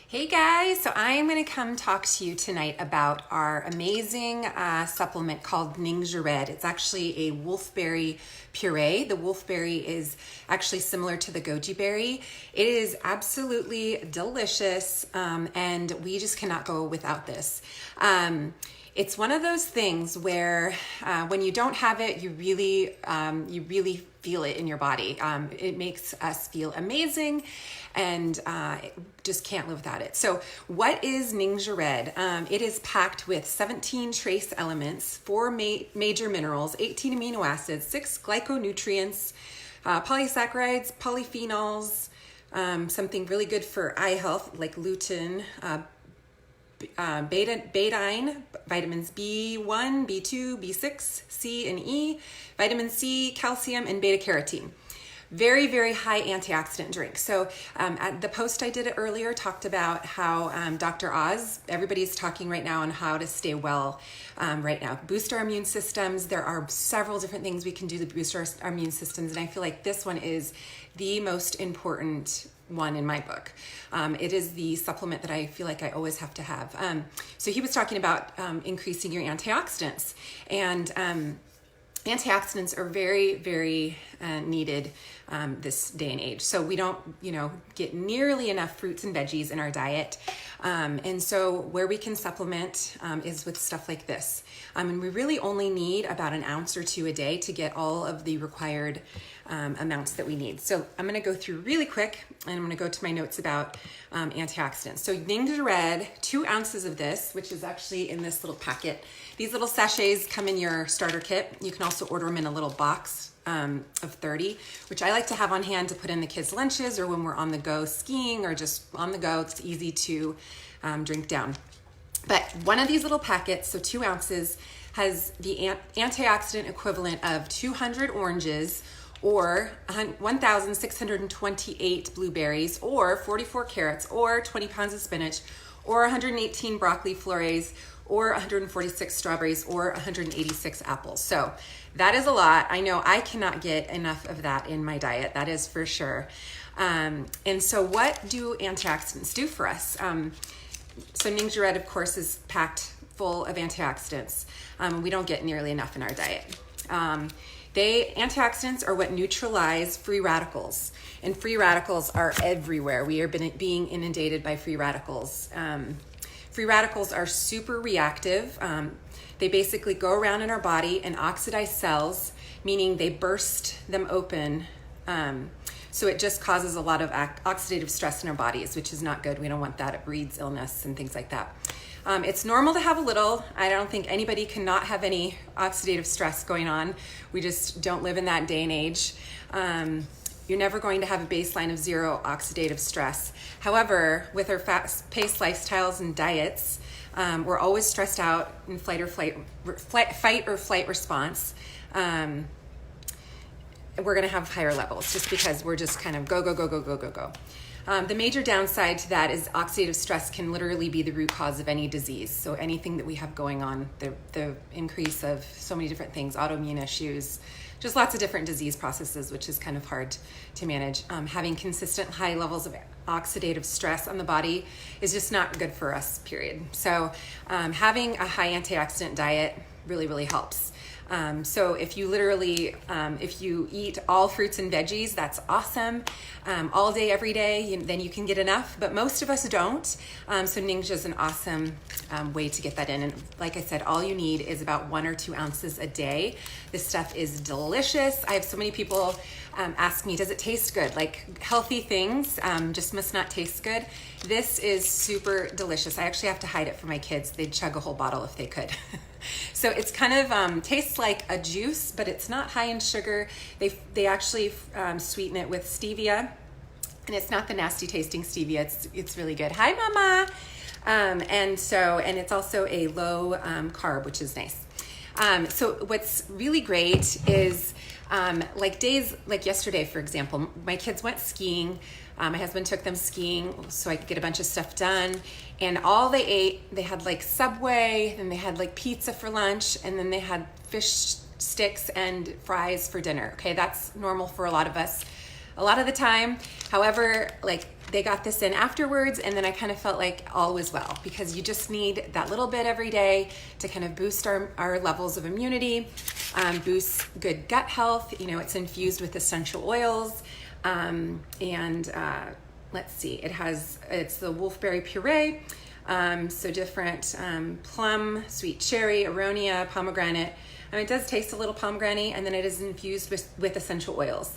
Hey guys, so I'm going to come talk to you tonight about our amazing supplement called Ningxia Red. It's actually a wolfberry puree. The wolfberry is actually similar to the goji berry. It is absolutely delicious, and we just cannot go without this. It's one of those things where when you don't have it, you really feel it in your body. It makes us feel amazing, and just can't live without it. So what is Ningxia Red? It is packed with 17 trace elements, 4 major minerals, 18 amino acids, 6 glyconutrients, polysaccharides, polyphenols, something really good for eye health like lutein, betaine, vitamins B1, B2, B6, C and E, vitamin C, calcium, and beta carotene. Very, very high antioxidant drink. So at the post I did earlier talked about how Dr. Oz, everybody's talking right now on how to stay well right now. Boost our immune systems. There are several different things we can do to boost our immune systems, and I feel like this one is the most important one in my book. It is the supplement that I feel like I always have to have. So he was talking about increasing your antioxidants, and antioxidants are very, very needed this day and age. So we don't, get nearly enough fruits and veggies in our diet. And so where we can supplement is with stuff like this. And we really only need about an ounce or two a day to get all of the required amounts that we need. So I'm going to go through really quick, and I'm going to go to my notes about antioxidants. So Ningxia Red, 2 ounces of this, which is actually in this little packet. These little sachets come in your starter kit. You can also order them in a little box of 30, which I like to have on hand to put in the kids' lunches or when we're on the go skiing or just on the go. It's easy to drink down. But one of these little packets, so 2 ounces, has the antioxidant equivalent of 200 oranges or 1,628 blueberries or 44 carrots or 20 pounds of spinach or 118 broccoli florets or 146 strawberries or 186 apples. So that is a lot. I know I cannot get enough of that in my diet, that is for sure. And so what do antioxidants do for us? So Ningxia Red, of course, is packed full of antioxidants. We don't get nearly enough in our diet. Antioxidants are what neutralize free radicals, and free radicals are everywhere. We are being inundated by free radicals. Free radicals are super reactive. They basically go around in our body and oxidize cells, meaning they burst them open. So it just causes a lot of oxidative stress in our bodies, which is not good. We don't want that. It breeds illness and things like that. It's normal to have a little. I don't think anybody cannot have any oxidative stress going on. We just don't live in that day and age. You're never going to have a baseline of 0 oxidative stress. However, with our fast-paced lifestyles and diets, we're always stressed out in fight or flight response. We're going to have higher levels just because we're just kind of go. The major downside to that is oxidative stress can literally be the root cause of any disease. So anything that we have going on, the increase of so many different things, autoimmune issues, just lots of different disease processes, which is kind of hard to manage. Having consistent high levels of oxidative stress on the body is just not good for us, period. So having a high antioxidant diet really, really helps. So if you if you eat all fruits and veggies, that's awesome. All day, every day, then you can get enough, but most of us don't. So Ningxia is an awesome way to get that in. And like I said, all you need is about 1 or 2 ounces a day. This stuff is delicious. I have so many people ask me, does it taste good? Like healthy things just must not taste good. This is super delicious. I actually have to hide it from my kids. They'd chug a whole bottle if they could. So it's kind of tastes like a juice, but it's not high in sugar. They actually sweeten it with stevia, and it's not the nasty tasting stevia. It's really good. Hi, Mama. And it's also a low carb, which is nice. So what's really great is like days like yesterday, for example, my kids went skiing. My husband took them skiing so I could get a bunch of stuff done. And all they ate, they had like Subway, and they had like pizza for lunch, and then they had fish sticks and fries for dinner. Okay, that's normal for a lot of us a lot of the time. However, like they got this in afterwards, and then I kind of felt like all was well, because you just need that little bit every day to kind of boost our levels of immunity, boost good gut health. You know, it's infused with essential oils, let's see, it's the wolfberry puree, so different plum, sweet cherry, aronia, pomegranate. It does taste a little pomegranate, and then it is infused with essential oils.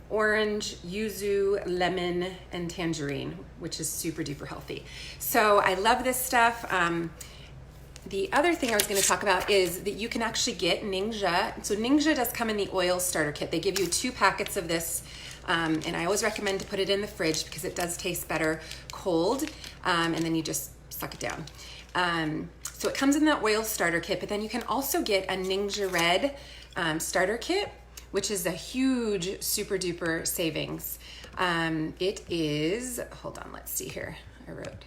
Orange, yuzu, lemon, and tangerine, which is super duper healthy. So I love this stuff. The other thing I was going to talk about is that you can actually get Ningxia. So Ningxia does come in the oil starter kit. They give you 2 packets of this, and I always recommend to put it in the fridge because it does taste better cold, and then you just suck it down. So it comes in that oil starter kit, but then you can also get a Ningxia Red starter kit, which is a huge super duper savings. It is, hold on, let's see here. I wrote.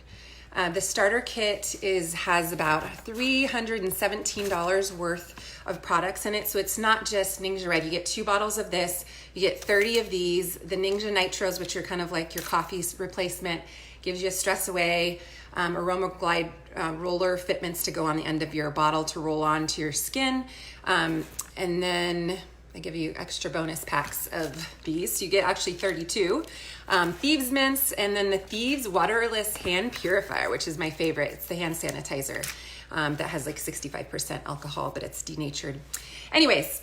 The starter kit has about $317 worth of products in it. So it's not just Ningxia Red. You get 2 bottles of this. You get 30 of these. The Ningxia Nitros, which are kind of like your coffee replacement, gives you a stress away. Aroma Glide roller fitments to go on the end of your bottle to roll on to your skin. And then I give you extra bonus packs of these. So you get actually 32. Thieves Mints, and then the Thieves Waterless Hand Purifier, which is my favorite. It's the hand sanitizer that has like 65% alcohol, but it's denatured. Anyways,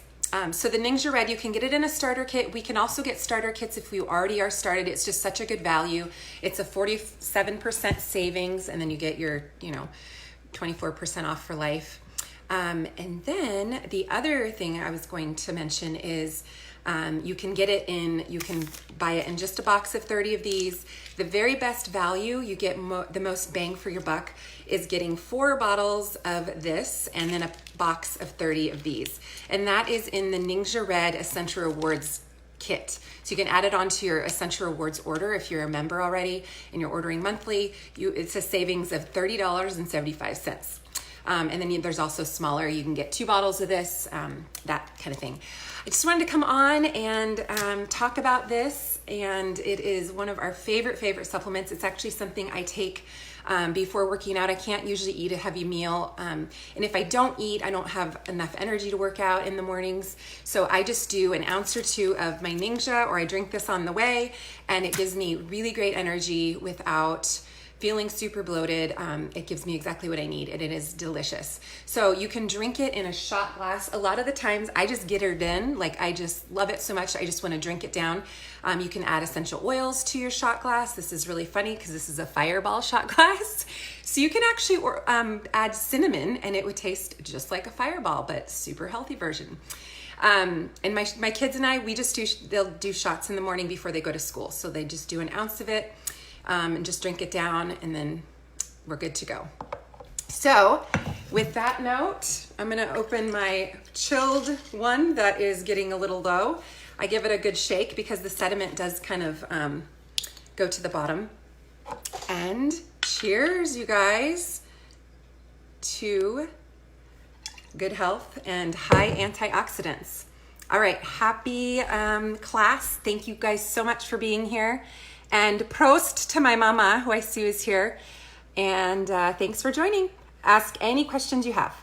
so the Ningxia Red, you can get it in a starter kit. We can also get starter kits if you already are started. It's just such a good value. It's a 47% savings, and then you get your, 24% off for life. And then the other thing I was going to mention is you can buy it in just a box of 30 of these. The very best value, you get the most bang for your buck, is getting 4 bottles of this and then a box of 30 of these. And that is in the Ningxia Red Essential Rewards kit. So you can add it onto your Essential Rewards order if you're a member already and you're ordering monthly. It's a savings of $30.75. And then there's also smaller, you can get 2 bottles of this, that kind of thing. I just wanted to come on and talk about this, and it is one of our favorite supplements. It's actually something I take before working out. I can't usually eat a heavy meal, and if I don't eat, I don't have enough energy to work out in the mornings. So I just do an ounce or 2 of my Ningxia, or I drink this on the way, and it gives me really great energy without feeling super bloated. It gives me exactly what I need, and it is delicious. So you can drink it in a shot glass. A lot of the times I just get it in, like I just love it so much, I just want to drink it down. You can add essential oils to your shot glass. This is really funny because this is a Fireball shot glass. So you can actually add cinnamon, and it would taste just like a Fireball, but super healthy version. And my kids and I, they'll do shots in the morning before they go to school. So they just do an ounce of it, and just drink it down, and then we're good to go. So with that note, I'm gonna open my chilled one that is getting a little low. I give it a good shake because the sediment does kind of go to the bottom. And cheers, you guys, to good health and high antioxidants. All right, happy class. Thank you guys so much for being here. And prost to my mama, who I see is here. And thanks for joining. Ask any questions you have.